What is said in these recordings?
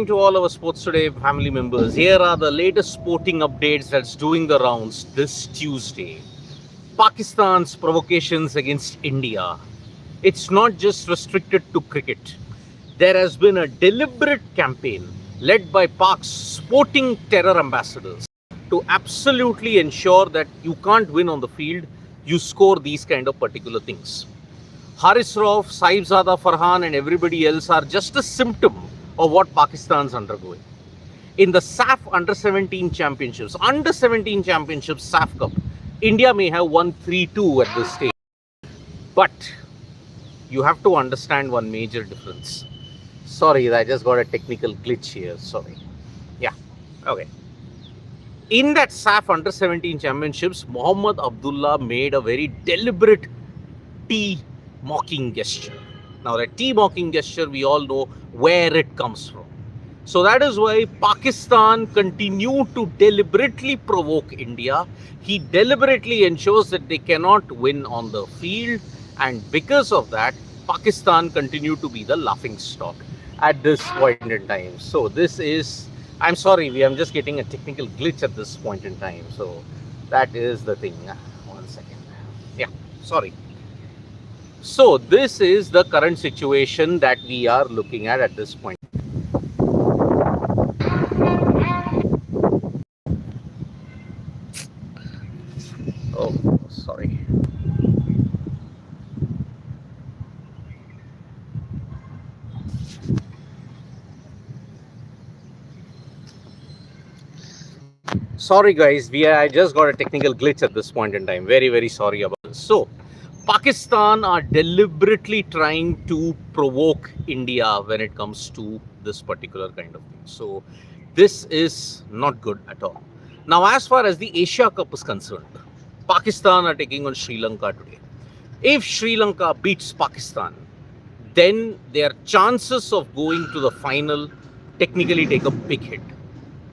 To all our Sports Today family members, here are the latest sporting updates that's doing the rounds this Tuesday. Pakistan's provocations against India. It's not just restricted to cricket. There has been a deliberate campaign led by Pak's sporting terror ambassadors to absolutely ensure that you can't win on the field, you score these kind of particular things. Haris Rauf, Saibzada Farhan and everybody else are just a symptom of what Pakistan's undergoing. In the SAFF U17 Championships, SAFF Cup, India may have won 3-2 at this stage. But you have to understand one major difference. Sorry, I just got a technical glitch here. Sorry. Yeah, okay. In that SAFF U17 Championships, Mohammad Abdullah made a very deliberate mocking gesture. Now that mocking gesture, we all know where it comes from. So that is why Pakistan continued to deliberately provoke India. He deliberately ensures that they cannot win on the field, and because of that, Pakistan continued to be the laughing stock at this point in time. So this is, I'm sorry, I'm just getting a technical glitch at this point in time. So that is the thing. 1 second. Yeah, sorry. So this is the current situation that we are looking at this point. Oh, sorry. Sorry guys, I just got a technical glitch at this point in time. Very, very sorry about this. So Pakistan are deliberately trying to provoke India when it comes to this particular kind of thing. So this is not good at all. Now, as far as the Asia Cup is concerned, Pakistan are taking on Sri Lanka today. If Sri Lanka beats Pakistan, then their chances of going to the final technically take a big hit.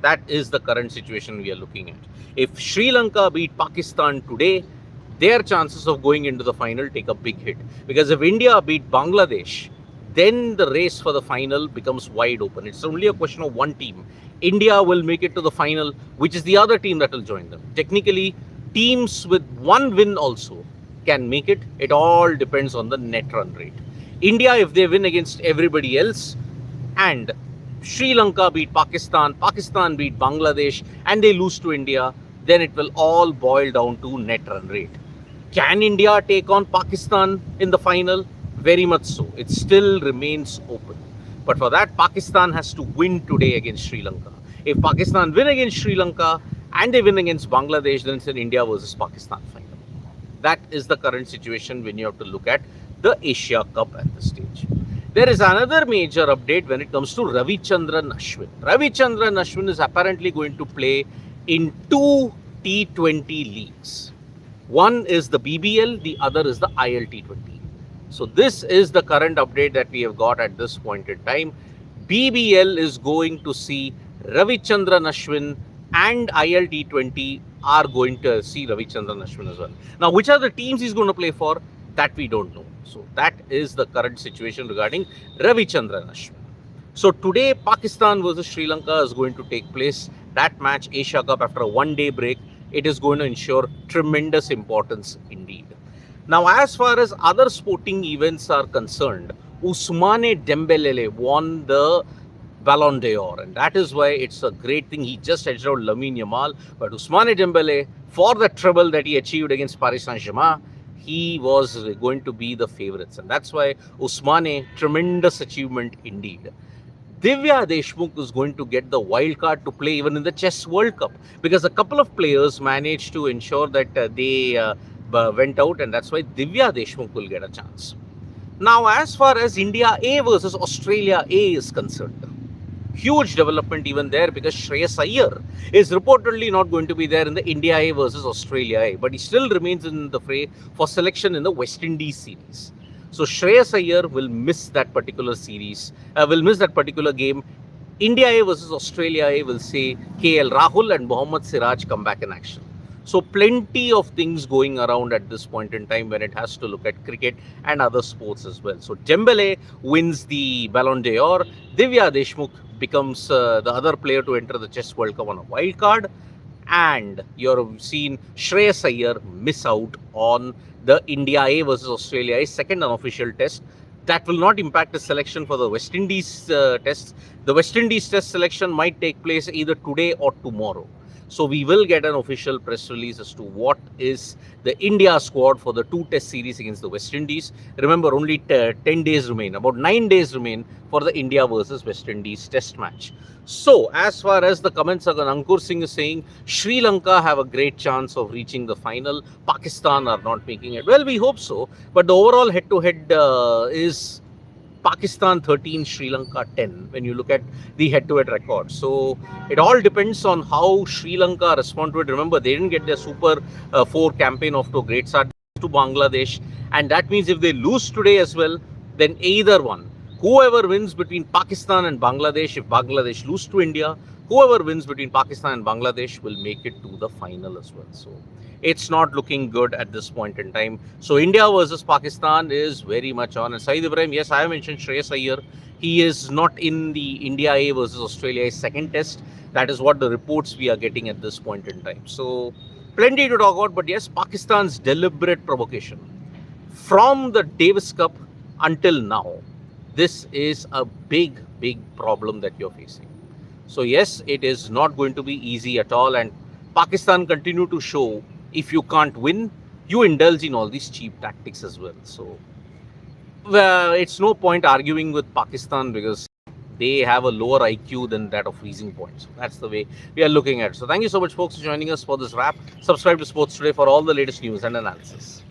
That is the current situation we are looking at. If Sri Lanka beat Pakistan today, their chances of going into the final take a big hit. Because if India beat Bangladesh, then the race for the final becomes wide open. It's only a question of one team. India will make it to the final, which is the other team that will join them. Technically, teams with one win also can make it. It all depends on the net run rate. India, if they win against everybody else, and Sri Lanka beat Pakistan, Pakistan beat Bangladesh, and they lose to India, then it will all boil down to net run rate. Can India take on Pakistan in the final? Very much so. It still remains open. But for that, Pakistan has to win today against Sri Lanka. If Pakistan win against Sri Lanka and they win against Bangladesh, then it's an India versus Pakistan final. That is the current situation when you have to look at the Asia Cup at this stage. There is another major update when it comes to Ravi Ashwin. Ravi Ashwin is apparently going to play in 2 T20 leagues. One is the BBL, the other is the ILT20. So this is the current update that we have got at this point in time. BBL is going to see Ravi Ashwin, and ILT20 are going to see Ravi Ashwin as well. Now, which are the teams he's going to play for? That we don't know. So that is the current situation regarding Ravi Ashwin. So today, Pakistan versus Sri Lanka is going to take place. That match, Asia Cup, after a one-day break, it is going to ensure tremendous importance indeed. Now, as far as other sporting events are concerned, Ousmane Dembele won the Ballon d'Or, and that is why it's a great thing. He just edged out Lamine Yamal, but Ousmane Dembele, for the treble that he achieved against Paris Saint-Germain, he was going to be the favourites, and that's why Ousmane, tremendous achievement indeed. Divya Deshmukh is going to get the wild card to play even in the Chess World Cup, because a couple of players managed to ensure that they went out, and that's why Divya Deshmukh will get a chance. Now, as far as India A versus Australia A is concerned, huge development even there, because Shreyas Iyer is reportedly not going to be there in the India A versus Australia A, but he still remains in the fray for selection in the West Indies series. So Shreyas Iyer will miss that particular series, will miss that particular game. India A versus Australia A will say KL Rahul and Mohammad Siraj come back in action. So plenty of things going around at this point in time when it has to look at cricket and other sports as well. So Dembele wins the Ballon d'Or. Divya Deshmukh becomes the other player to enter the Chess World Cup on a wild card. And you've seen Shreyas Iyer miss out on the India-A versus Australia-A second unofficial test. That will not impact the selection for the West Indies tests. The West Indies test selection might take place either today or tomorrow. So we will get an official press release as to what is the India squad for the 2-test series against the West Indies. Remember, only 10 days remain, about 9 days remain for the India versus West Indies test match. So, as far as the comments are concerned, Ankur Singh is saying Sri Lanka have a great chance of reaching the final. Pakistan are not making it. Well, we hope so. But the overall head-to-head is Pakistan 13, Sri Lanka 10 when you look at the head-to-head record. So it all depends on how Sri Lanka respond to it. Remember, they didn't get their Super 4 campaign off to a great start to Bangladesh. And that means if they lose today as well, then either one, whoever wins between Pakistan and Bangladesh, if Bangladesh lose to India, whoever wins between Pakistan and Bangladesh will make it to the final as well. So it's not looking good at this point in time. So India versus Pakistan is very much on. And Saeed Ibrahim, yes, I have mentioned Shreyas Iyer. He is not in the India-A versus Australia second test. That is what the reports we are getting at this point in time. So plenty to talk about. But yes, Pakistan's deliberate provocation from the Davis Cup until now, this is a big problem that you're facing. So yes, it is not going to be easy at all. And Pakistan continue to show if you can't win, you indulge in all these cheap tactics as well. So it's no point arguing with Pakistan because they have a lower IQ than that of Freezing Point. So that's the way we are looking at it. So thank you so much, folks, for joining us for this wrap. Subscribe to Sports Today for all the latest news and analysis.